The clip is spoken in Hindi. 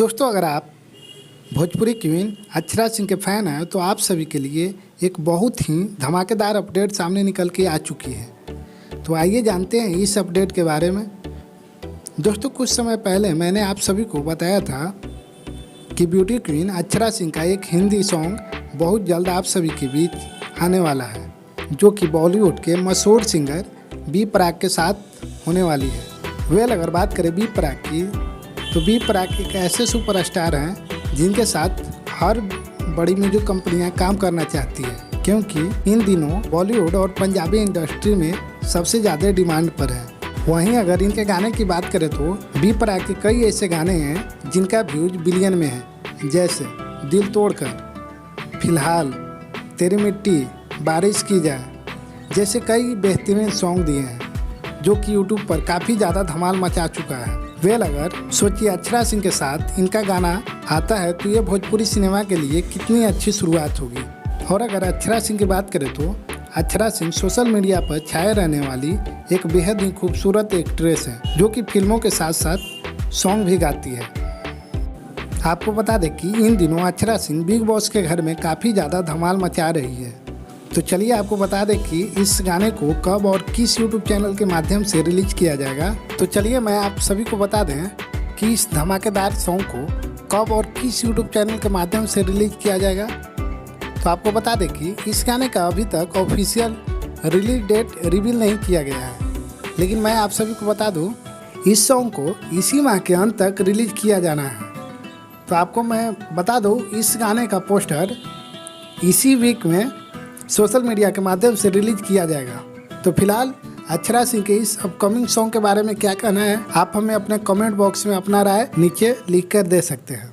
दोस्तों, अगर आप भोजपुरी क्वीन अक्षरा सिंह के फ़ैन हैं तो आप सभी के लिए एक बहुत ही धमाकेदार अपडेट सामने निकल के आ चुकी है। तो आइए जानते हैं इस अपडेट के बारे में। दोस्तों, कुछ समय पहले मैंने आप सभी को बताया था कि ब्यूटी क्वीन अक्षरा सिंह का एक हिंदी सॉन्ग बहुत जल्द आप सभी के बीच आने वाला है, जो कि बॉलीवुड के मशहूर सिंगर बी प्राक के साथ होने वाली है। अगर बात करें बी प्राक की, तो बी प्राक एक ऐसे सुपरस्टार हैं जिनके साथ हर बड़ी म्यूजिक कंपनियां काम करना चाहती है, क्योंकि इन दिनों बॉलीवुड और पंजाबी इंडस्ट्री में सबसे ज़्यादा डिमांड पर है। वहीं अगर इनके गाने की बात करें तो बी प्राक के कई ऐसे गाने हैं जिनका व्यूज बिलियन में है, जैसे दिल तोड़कर, फिलहाल, तेरी मिट्टी, बारिश की जाए जैसे कई बेहतरीन सॉन्ग दिए हैं, जो कि यूट्यूब पर काफ़ी ज़्यादा धमाल मचा चुका है। अगर सोचिए अक्षरा सिंह के साथ इनका गाना आता है तो ये भोजपुरी सिनेमा के लिए कितनी अच्छी शुरुआत होगी। और अगर अक्षरा सिंह की बात करें तो अक्षरा सिंह सोशल मीडिया पर छाए रहने वाली एक बेहद ही खूबसूरत एक्ट्रेस है, जो कि फिल्मों के साथ साथ सॉन्ग भी गाती है। आपको बता दें कि इन दिनों अक्षरा सिंह बिग बॉस के घर में काफ़ी ज़्यादा धमाल मचा रही है। तो चलिए आपको बता दें कि इस गाने को कब और किस यूट्यूब चैनल के माध्यम से रिलीज किया जाएगा। तो चलिए मैं आप सभी को बता दें कि इस धमाकेदार सॉन्ग को कब और किस यूट्यूब चैनल के माध्यम से रिलीज किया जाएगा। तो आपको बता दें कि इस गाने का अभी तक ऑफिशियल रिलीज डेट रिवील नहीं किया गया है, लेकिन मैं आप सभी को बता दूं इस सॉन्ग को इसी माह के अंत तक रिलीज किया जाना है। तो आपको मैं बता दूं इस गाने का पोस्टर इसी वीक में सोशल मीडिया के माध्यम से रिलीज किया जाएगा। तो फिलहाल अक्षरा सिंह के इस अपकमिंग सॉन्ग के बारे में क्या कहना है, आप हमें अपने कमेंट बॉक्स में अपना राय नीचे लिख कर दे सकते हैं।